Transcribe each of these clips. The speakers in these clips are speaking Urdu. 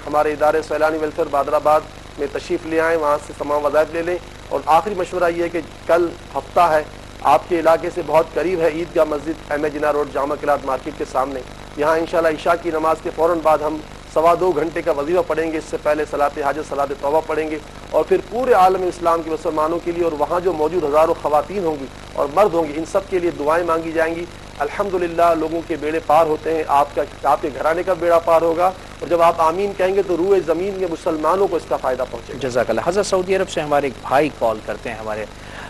ہمارے ادارے سیلانی ویلفیئر بادرآباد میں تشریف لے آئیں، وہاں سے تمام وظائف لے لیں. اور آخری مشورہ یہ ہے کہ کل ہفتہ ہے، آپ کے علاقے سے بہت قریب ہے عیدگاہ مسجد احمد جناح روڈ جامع قلعت مارکیٹ کے سامنے. یہاں انشاءاللہ عشاء کی نماز کے فوراً بعد ہم 2.25 گھنٹے کا وظیفہ پڑھیں گے. اس سے پہلے صلاۃ حاجت صلاۃ توبہ پڑھیں گے، اور پھر پورے عالم اسلام کے مسلمانوں کے لیے اور وہاں جو موجود ہزاروں خواتین ہوں گی اور مرد ہوں گے، ان سب کے لیے دعائیں مانگی جائیں گی. الحمدللہ لوگوں کے بیڑے پار ہوتے ہیں، آپ کے گھرانے کا بیڑا پار ہوگا، اور جب آپ آمین کہیں گے تو روئے زمین کے مسلمانوں کو اس کا فائدہ پہنچے گا. جزاک اللہ. حضرت سعودی عرب سے ہمارے ایک بھائی کال کرتے ہیں ہمارے،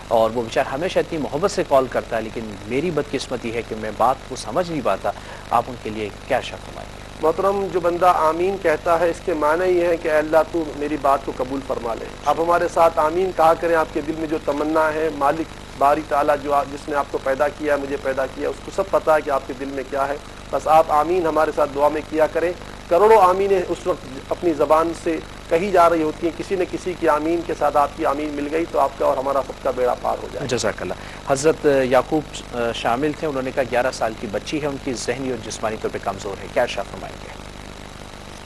اور وہ بیچارہ ہمیشہ اتنی محبت سے کال کرتا ہے، لیکن میری بدقسمتی ہے کہ میں بات کو سمجھ نہیں پاتا. آپ ان کے لیے کیا شک فرمائیں گے؟ محترم، جو بندہ آمین کہتا ہے اس کے معنی یہ ہے کہ اے اللہ تو میری بات کو قبول فرما لے. آپ ہمارے ساتھ آمین کہا کریں. آپ کے دل میں جو تمنا ہے، مالک باری تعالیٰ جس نے آپ کو پیدا کیا ہے، مجھے پیدا کیا، اس کو سب پتہ ہے کہ آپ کے دل میں کیا ہے. بس آپ آمین ہمارے ساتھ دعا میں کیا کریں. کروڑوں آمینیں اس وقت اپنی زبان سے کہی جا رہی ہوتی ہیں، کسی نہ کسی کی آمین کے ساتھ آپ کی آمین مل گئی تو آپ کا اور ہمارا سب کا بیڑا پار ہو جائے. جزاک اللہ. حضرت یعقوب شامل تھے، انہوں نے کہا 11 سال کی بچی ہے، ان کی ذہنی اور جسمانی طور پہ کمزور ہے، کیا ارشاد فرمائیں گے؟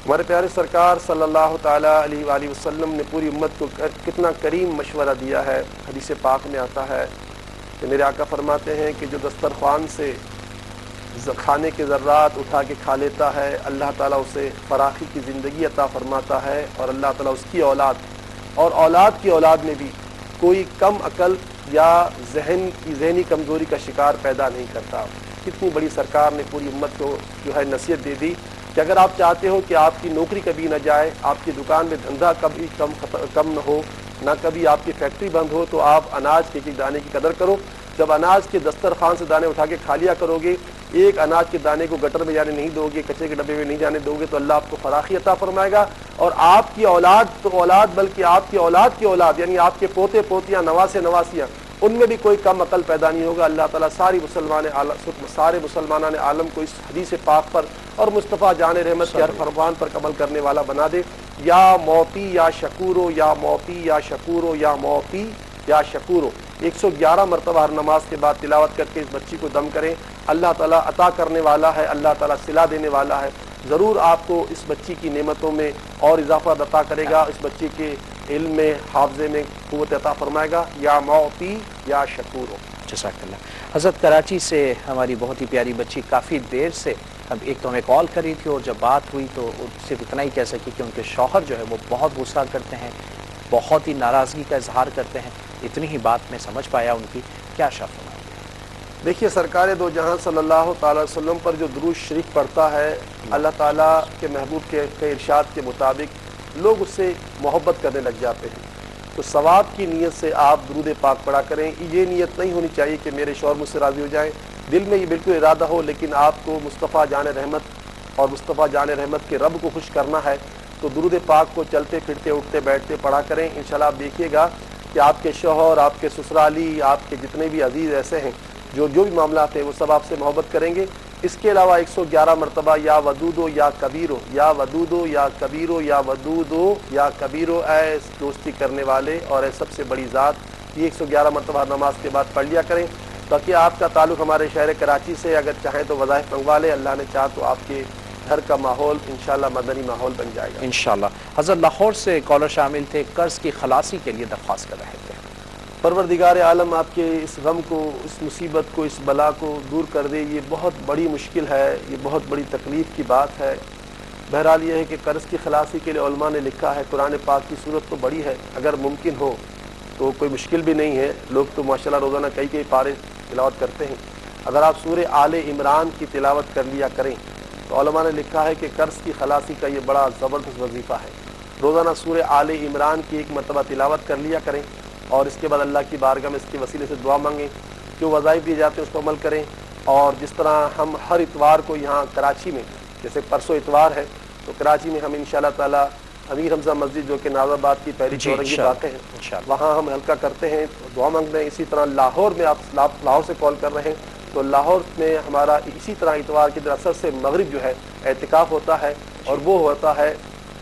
ہمارے پیارے سرکار صلی اللہ تعالیٰ علیہ وآلہ وسلم نے پوری امت کو کتنا کریم مشورہ دیا ہے. حدیث پاک میں آتا ہے کہ میرے آقا فرماتے ہیں کہ جو دسترخوان سے کھانے کے ذرات اٹھا کے کھا لیتا ہے، اللہ تعالیٰ اسے فراخی کی زندگی عطا فرماتا ہے، اور اللہ تعالیٰ اس کی اولاد اور اولاد کی اولاد میں بھی کوئی کم عقل یا ذہنی کمزوری کا شکار پیدا نہیں کرتا. کتنی بڑی سرکار نے پوری امت کو جو ہے نصیحت دے دی کہ اگر آپ چاہتے ہو کہ آپ کی نوکری کبھی نہ جائے، آپ کی دکان میں دھندا کبھی کم نہ ہو، نہ کبھی آپ کی فیکٹری بند ہو، تو آپ اناج کے ایک دانے کی قدر کرو. جب اناج کے دسترخوان سے دانے اٹھا کے کھا لیا کرو گے، ایک اناج کے دانے کو گٹر میں جانے نہیں دو گے، کچرے کے ڈبے میں نہیں جانے دو گے، تو اللہ آپ کو فراخی عطا فرمائے گا. اور آپ کی اولاد تو اولاد، بلکہ آپ کی اولاد کی اولاد، یعنی آپ کے پوتے پوتیاں، نواسے نواسیاں، ان میں بھی کوئی کم عقل پیدا نہیں ہوگا. اللہ تعالیٰ سارے مسلمانان عالم کو اس حدیث پاک پر اور مصطفیٰ جان رحمت کے ہر فرمان پر عمل کرنے والا بنا دے. یا موتی یا شکورو، یا موتی یا شکورو، یا موتی یا شکورو 111 مرتبہ ہر نماز کے بعد تلاوت کر کے اس بچی کو دم کریں. اللہ تعالیٰ عطا کرنے والا ہے، اللہ تعالیٰ صلہ دینے والا ہے. ضرور آپ کو اس بچی کی نعمتوں میں اور اضافہ عطا کرے گا، اس بچی کے علم میں، حافظے میں قوت عطا فرمائے گا. یا موتی یا شکورو. جزاک اللہ. حضرت کراچی سے ہماری بہت ہی پیاری بچی کافی دیر سے ایک تو ہمیں کال کری تھی، اور جب بات ہوئی تو صرف اتنا ہی کہہ سکی کہ ان کے شوہر جو ہے وہ بہت غصہ کرتے ہیں، بہت ہی ناراضگی کا اظہار کرتے ہیں. اتنی ہی بات میں سمجھ پایا ان کی. کیا شرف فرمائیں گے؟ دیکھیے، سرکار دو جہاں صلی اللہ تعالی وسلم پر جو درود شریف پڑھتا ہے، اللہ تعالیٰ کے محبوب کے ارشاد کے مطابق لوگ اس سے محبت کرنے لگ جاتے ہیں. تو ثواب کی نیت سے آپ درود پاک پڑھا کریں. یہ نیت نہیں ہونی چاہیے کہ میرے شوہر مجھ سے راضی ہو جائیں، دل میں یہ بالکل ارادہ ہو، لیکن آپ کو مصطفیٰ جان رحمت اور مصطفیٰ جان رحمت کے رب کو خوش کرنا ہے. تو درود پاک کو چلتے پھرتے اٹھتے بیٹھتے پڑھا کریں. انشاءاللہ آپ دیکھیے گا کہ آپ کے شوہر، آپ کے سسرالی، آپ کے جتنے بھی عزیز ایسے ہیں جو بھی معاملات ہیں وہ سب آپ سے محبت کریں گے. اس کے علاوہ 111 مرتبہ یا ودودو یا کبیرو، یا ودودو یا کبیرو، یا ودودو یا کبیرو، اے دوستی کرنے والے اور اے سب سے بڑی ذات، یہ 111 مرتبہ نماز کے بعد پڑھ لیا کریں. باقی آپ کا تعلق ہمارے شہر کراچی سے، اگر چاہیں تو وظائف منگوا لیں. اللہ نے چاہ تو آپ کے گھر کا ماحول انشاءاللہ مدنی ماحول بن جائے گا انشاءاللہ. حضرت لاہور سے کالر شامل تھے، قرض کی خلاصی کے لیے درخواست کر رہے تھے. پروردگار عالم آپ کے اس غم کو، اس مصیبت کو، اس بلا کو دور کر دے. یہ بہت بڑی مشکل ہے، یہ بہت بڑی تکلیف کی بات ہے. بہرحال یہ ہے کہ قرض کی خلاصی کے لیے علماء نے لکھا ہے، قرآن پاک کی صورت تو بڑی ہے، اگر ممکن ہو تو کوئی مشکل بھی نہیں ہے. لوگ تو ماشاءاللہ روزانہ کئی پارے تلاوت کرتے ہیں. اگر آپ سورہ آل عمران کی تلاوت کر لیا کریں تو علماء نے لکھا ہے کہ قرض کی خلاصی کا یہ بڑا زبردست وظیفہ ہے. روزانہ سورہ آل عمران کی ایک مرتبہ تلاوت کر لیا کریں، اور اس کے بعد اللہ کی بارگاہ میں اس کے وسیلے سے دعا مانگیں. جو وظائف دیے جاتے ہیں اس پر عمل کریں. اور جس طرح ہم ہر اتوار کو یہاں کراچی میں، جیسے پرسوں اتوار ہے تو کراچی میں ہم انشاءاللہ تعالی امیر حمزہ مسجد جو کہ ناز آباد کی پہلی چورنگی واقع ہے، وہاں ہم حلقہ کرتے ہیں، دعا مانگتے ہیں. اسی طرح لاہور میں، آپ لاہور سے کال کر رہے ہیں تو لاہور میں ہمارا اسی طرح اتوار کے دن اثر سے مغرب جو ہے اعتکاف ہوتا ہے، اور وہ ہوتا ہے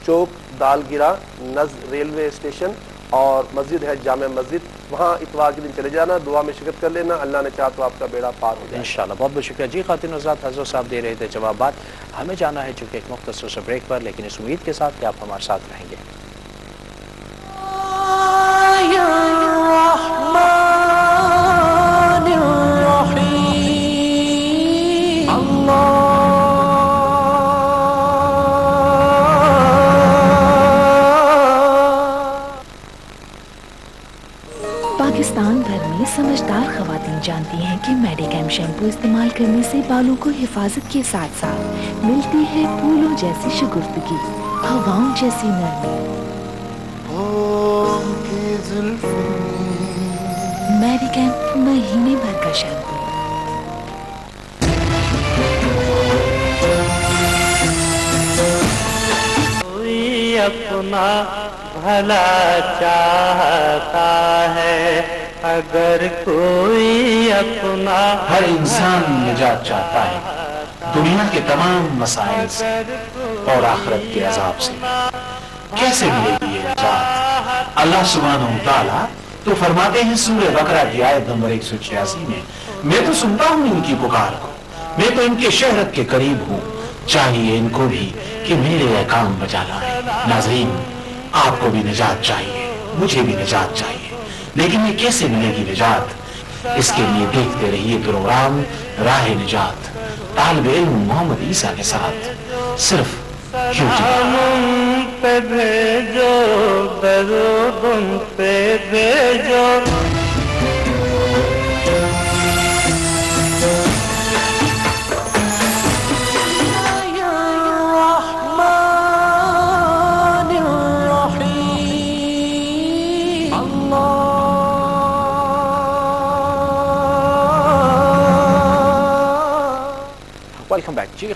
چوک دالگرہ نز ریلوے اسٹیشن، اور مسجد ہے جامع مسجد. وہاں اتوار کے دن چلے جانا، دعا میں شرکت کر لینا، اللہ نے چاہا تو آپ کا بیڑا پار ہو جائے انشاءاللہ۔ بہت بہت شکریہ جی خواتین حضرات، حضرت صاحب دے رہے تھے جوابات۔ ہمیں جانا ہے چونکہ ایک مختصر سے بریک پر، لیکن اس امید کے ساتھ کہ آپ ہمارے ساتھ رہیں گے۔ پاکستان بھر میں سمجھدار خواتین جانتی ہیں کہ میڈیکیم شیمپو استعمال کرنے سے بالوں کو حفاظت کے ساتھ ساتھ ملتی ہے پھولوں جیسی شگفتگی، ہواؤں جیسی نرمی۔ میڈیکیم مہینے بھر کا شیمپو۔ کوئی اپنا بھلا چاہتا ہے، اگر کوئی اپنا ہر انسان نجات چاہتا ہے دنیا کے تمام مسائل سے اور آخرت کے عذاب سے۔ کیسے ملے گی یہ نجات؟ اللہ سبحانہ و تعالیٰ تو فرماتے ہیں سورہ بقرہ کی آیت نمبر 186 میں تو سنتا ہوں ان کی پکار کو، میں تو ان کے شہرت کے قریب ہوں، چاہیے ان کو بھی کہ میرے احکام بجا لائیں۔ ناظرین، آپ کو بھی نجات چاہیے، مجھے بھی نجات چاہیے، لیکن یہ کیسے ملے گی نجات؟ اس کے لیے دیکھتے رہیے پروگرام راہ نجات، طالب علم محمد عیسیٰ کے ساتھ، صرف پہ بھیجو، درود ان پہ بھیجو۔ ویلکم بیک جی